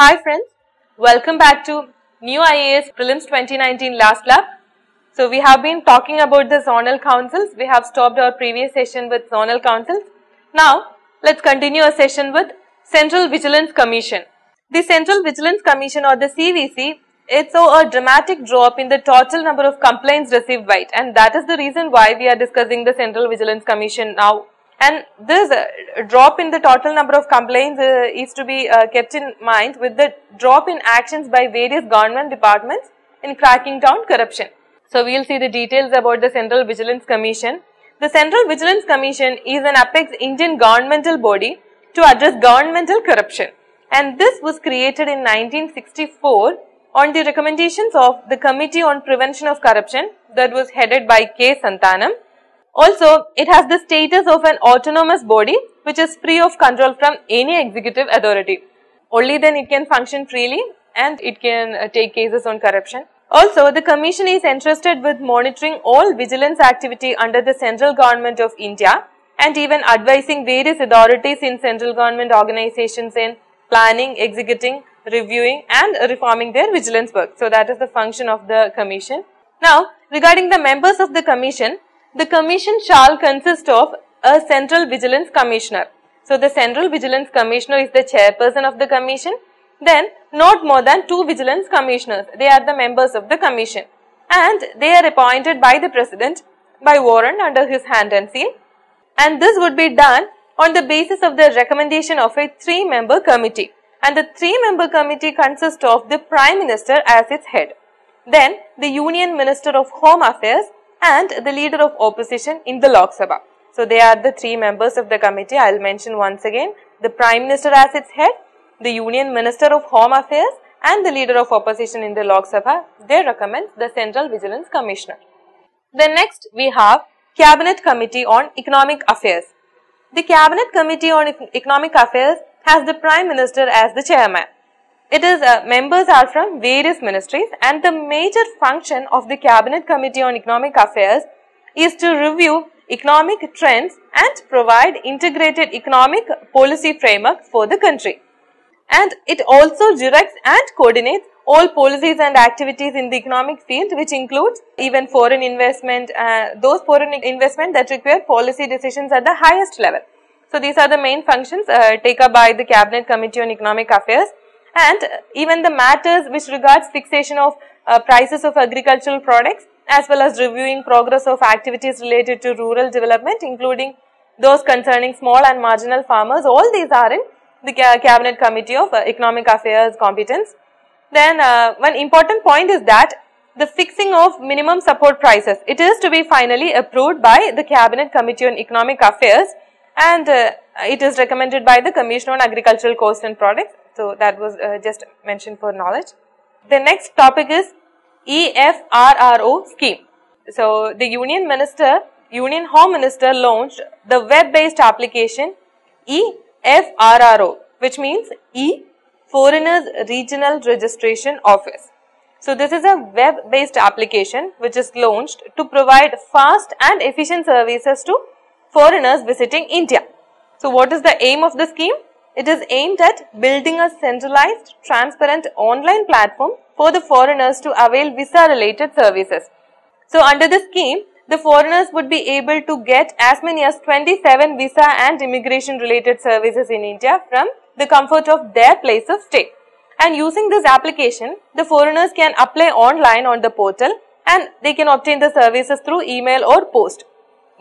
Hi friends, welcome back to New IAS Prelims 2019 last lab. So we have been talking about the zonal councils. We have stopped our previous session with zonal councils. Now let's continue our session with Central Vigilance Commission. The Central Vigilance Commission or the CVC, it saw a dramatic drop in the total number of complaints received by it, and that is the reason why we are discussing the Central Vigilance Commission now. And this drop in the total number of complaints is to be kept in mind with the drop in actions by various government departments in cracking down corruption. So we will see the details about the Central Vigilance Commission. The Central Vigilance Commission is an apex Indian governmental body to address governmental corruption, and this was created in 1964 on the recommendations of the Committee on Prevention of Corruption that was headed by K. Santanam. Also, it has the status of an autonomous body which is free of control from any executive authority. Only then it can function freely and it can take cases on corruption. Also, the commission is entrusted with monitoring all vigilance activity under the central government of India and even advising various authorities in central government organizations in planning, executing, reviewing and reforming their vigilance work. So, that is the function of the commission. Now, regarding the members of the commission shall consist of a Central Vigilance Commissioner. So, the Central Vigilance Commissioner is the chairperson of the commission. Then, not more than 2 Vigilance Commissioners. They are the members of the commission. And they are appointed by the President by warrant under his hand and seal. And this would be done on the basis of the recommendation of a 3-member committee. And the 3-member committee consists of the Prime Minister as its head. Then, the Union Minister of Home Affairs and the leader of opposition in the Lok Sabha. So, they are the 3 members of the committee. I will mention once again, the Prime Minister as its head, the Union Minister of Home Affairs and the leader of opposition in the Lok Sabha. They recommend the Central Vigilance Commissioner. Then next we have Cabinet Committee on Economic Affairs. The Cabinet Committee on Economic Affairs has the Prime Minister as the chairman. It is members are from various ministries, and the major function of the Cabinet Committee on Economic Affairs is to review economic trends and provide integrated economic policy framework for the country. And it also directs and coordinates all policies and activities in the economic field, which includes even foreign investment, those foreign investment that require policy decisions at the highest level. So, these are the main functions taken up by the Cabinet Committee on Economic Affairs. And even the matters which regards fixation of prices of agricultural products as well as reviewing progress of activities related to rural development, including those concerning small and marginal farmers, all these are in the Cabinet Committee of Economic Affairs competence. Then one important point is that the fixing of minimum support prices, it is to be finally approved by the Cabinet Committee on Economic Affairs, and it is recommended by the Commission on Agricultural Costs and Products. So, that was just mentioned for knowledge. The next topic is EFRO Scheme. So, the Union Home Minister launched the web-based application EFRO, which means E Foreigners Regional Registration Office. So, this is a web-based application which is launched to provide fast and efficient services to foreigners visiting India. So, what is the aim of the scheme? It is aimed at building a centralized, transparent online platform for the foreigners to avail visa-related services. So, under the scheme, the foreigners would be able to get as many as 27 visa and immigration-related services in India from the comfort of their place of stay. And using this application, the foreigners can apply online on the portal and they can obtain the services through email or post.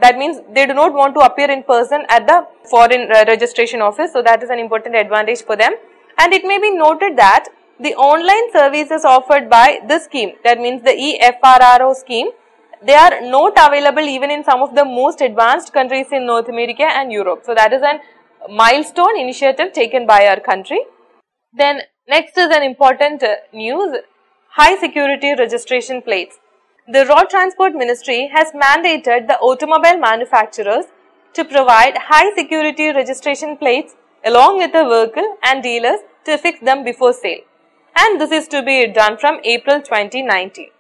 That means they do not want to appear in person at the foreign registration office. So, that is an important advantage for them. And it may be noted that the online services offered by this scheme, that means the EFRO scheme, they are not available even in some of the most advanced countries in North America and Europe. So, that is a milestone initiative taken by our country. Then next is an important news, high security registration plates. The Road Transport Ministry has mandated the automobile manufacturers to provide high security registration plates along with the vehicle and dealers to fix them before sale. And this is to be done from April 2019.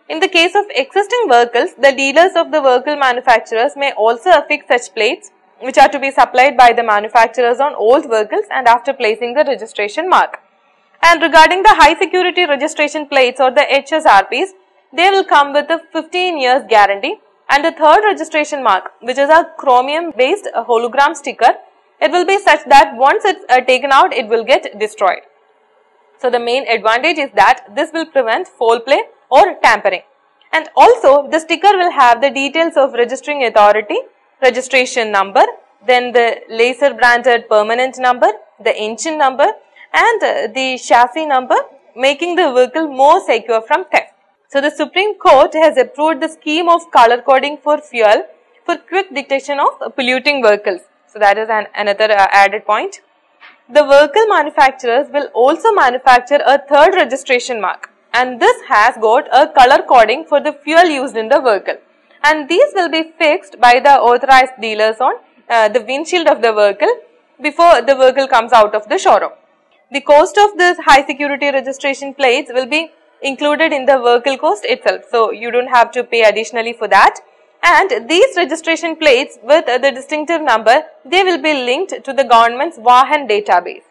In the case of existing vehicles, the dealers of the vehicle manufacturers may also affix such plates which are to be supplied by the manufacturers on old vehicles and after placing the registration mark. And regarding the high security registration plates or the HSRPs, they will come with a 15 years guarantee. And the third registration mark, which is a chromium based hologram sticker, it will be such that once it's taken out, it will get destroyed. So the main advantage is that this will prevent foul play or tampering. And also the sticker will have the details of registering authority, registration number, then the laser branded permanent number, the engine number and the chassis number, making the vehicle more secure from theft. So the Supreme Court has approved the scheme of color coding for fuel for quick detection of polluting vehicles. So that is another added point. The vehicle manufacturers will also manufacture a third registration mark, and this has got a color coding for the fuel used in the vehicle, and these will be fixed by the authorized dealers on the windshield of the vehicle before the vehicle comes out of the showroom. The cost of this high security registration plates will be included in the vehicle cost itself, so you don't have to pay additionally for that. And these registration plates with the distinctive number, they will be linked to the government's Vahan database.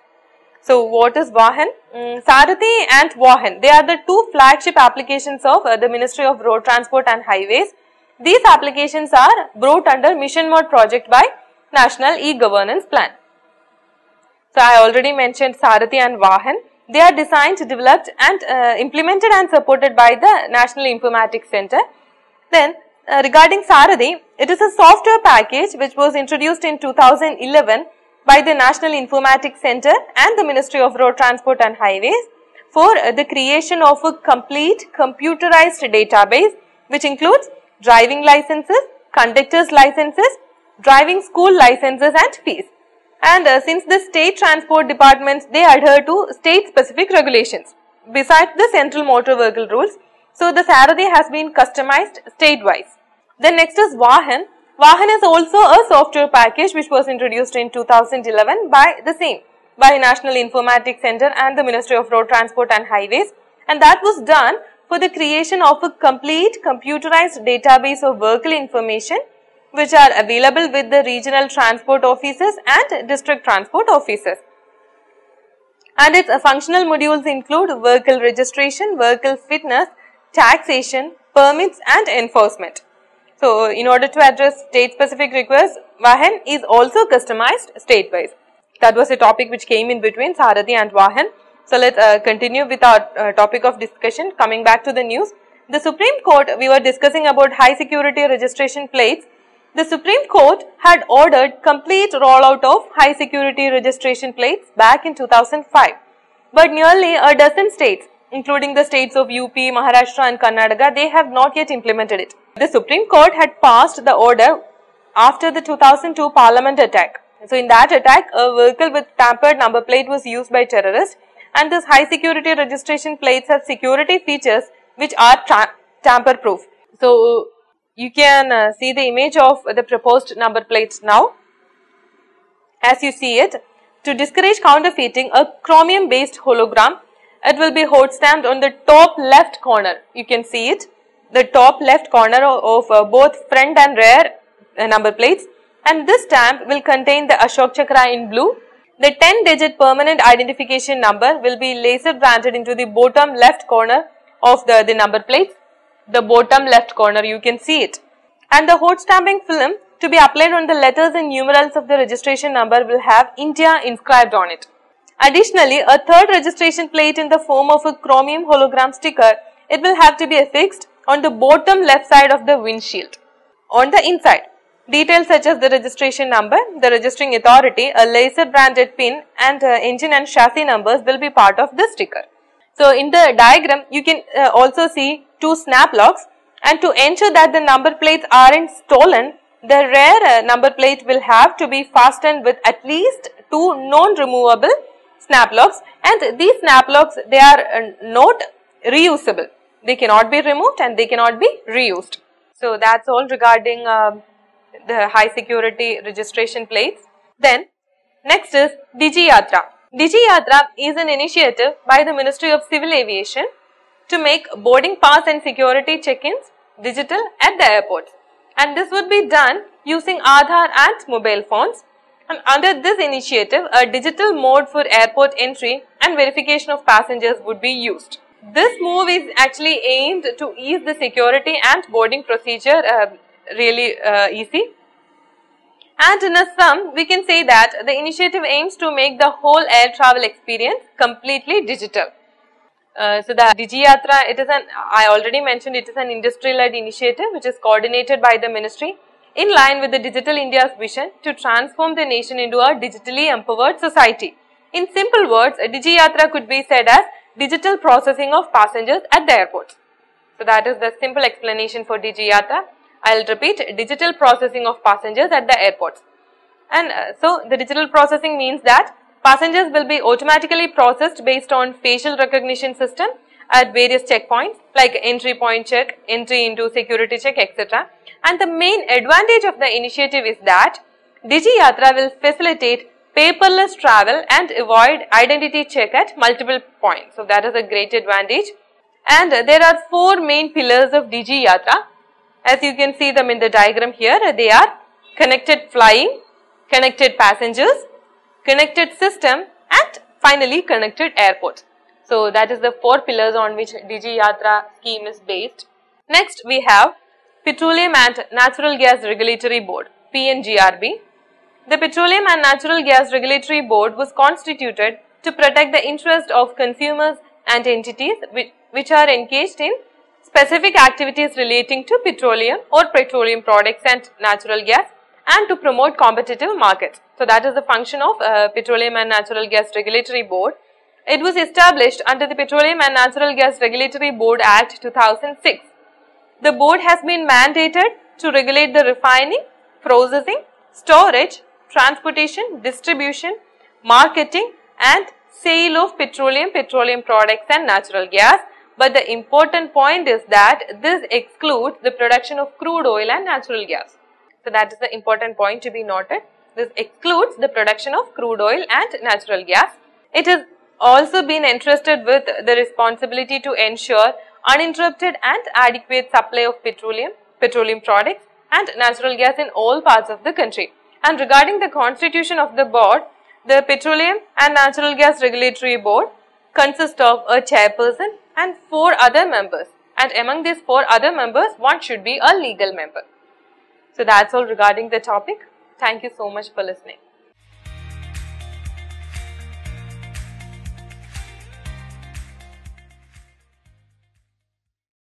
So what is Vahan? Sarathi and Vahan, they are the two flagship applications of the Ministry of Road Transport and Highways. These applications are brought under Mission Mode project by National E-Governance Plan. So I already mentioned Sarathi and Vahan. They are designed, developed and implemented and supported by the National Informatics Center. Then regarding Sarathi, it is a software package which was introduced in 2011 by the National Informatics Center and the Ministry of Road Transport and Highways for the creation of a complete computerized database which includes driving licenses, conductor's licenses, driving school licenses and fees. And since the state transport departments, they adhere to state specific regulations besides the central motor vehicle rules. So the Sarathi has been customized state-wise. Then next is Vahan. Vahan is also a software package which was introduced in 2011 by National Informatics Center and the Ministry of Road Transport and Highways, and that was done for the creation of a complete computerized database of vehicle information which are available with the regional transport offices and district transport offices. And its functional modules include vehicle registration, vehicle fitness, taxation, permits and enforcement. So in order to address state specific requests, Vahan is also customized state wise. That was a topic which came in between Sarathi and Vahan. So let's continue with our topic of discussion. Coming back to the news, the Supreme Court, we were discussing about high security registration plates. The Supreme Court had ordered complete rollout of high security registration plates back in 2005. But nearly a dozen states, including the states of UP, Maharashtra and Karnataka, they have not yet implemented it. The Supreme Court had passed the order after the 2002 Parliament attack. So in that attack, a vehicle with tampered number plate was used by terrorists, and this high security registration plates have security features which are tamper proof. So you can see the image of the proposed number plates now. As you see it, to discourage counterfeiting, a chromium based hologram, it will be hot stamped on the top left corner. You can see it, the top left corner of both front and rear number plates, and this stamp will contain the Ashok Chakra in blue. The 10-digit permanent identification number will be laser branded into the bottom left corner of the number plates. The bottom left corner, you can see it. And the hot stamping film to be applied on the letters and numerals of the registration number will have India inscribed on it. Additionally, a third registration plate in the form of a chromium hologram sticker, it will have to be affixed on the bottom left side of the windshield. On the inside, details such as the registration number, the registering authority, a laser branded pin and engine and chassis numbers will be part of the sticker. So in the diagram, you can also see two snap locks, and to ensure that the number plates aren't stolen, the rear number plate will have to be fastened with at least two non-removable snap locks, and these snap locks, they are not reusable. They cannot be removed and they cannot be reused. So that's all regarding the high security registration plates. Then next is DigiYatra. DigiYatra is an initiative by the Ministry of Civil Aviation to make boarding pass and security check-ins digital at the airports, and this would be done using Aadhaar and mobile phones. And under this initiative, a digital mode for airport entry and verification of passengers would be used. This move is actually aimed to ease the security and boarding procedure really easy. And in a sum, we can say that the initiative aims to make the whole air travel experience completely digital. So the DigiYatra, I already mentioned, it is an industry-led initiative which is coordinated by the ministry in line with the Digital India's vision to transform the nation into a digitally empowered society. In simple words, a DigiYatra could be said as digital processing of passengers at the airports. So that is the simple explanation for DigiYatra. I will repeat, digital processing of passengers at the airports. And so the digital processing means that passengers will be automatically processed based on facial recognition system at various checkpoints like entry point check, entry into security check, etc. And the main advantage of the initiative is that DigiYatra will facilitate paperless travel and avoid identity check at multiple points. So that is a great advantage. And there are 4 main pillars of DigiYatra. As you can see them in the diagram here, they are connected flying, connected passengers, connected system, and finally connected airports. So that is the 4 pillars on which DigiYatra scheme is based. Next we have Petroleum and Natural Gas Regulatory Board, PNGRB. The Petroleum and Natural Gas Regulatory Board was constituted to protect the interest of consumers and entities which are engaged in specific activities relating to petroleum or petroleum products and natural gas, and to promote competitive markets. So that is the function of Petroleum and Natural Gas Regulatory Board. It was established under the Petroleum and Natural Gas Regulatory Board Act 2006. The board has been mandated to regulate the refining, processing, storage, transportation, distribution, marketing and sale of petroleum, petroleum products and natural gas. But the important point is that this excludes the production of crude oil and natural gas. So that is the important point to be noted. This excludes the production of crude oil and natural gas. It has also been entrusted with the responsibility to ensure uninterrupted and adequate supply of petroleum, petroleum products and natural gas in all parts of the country. And regarding the constitution of the board, the Petroleum and Natural Gas Regulatory Board consists of a chairperson and 4 other members, and among these 4 other members, one should be a legal member. So that's all regarding the topic. Thank you so much for listening.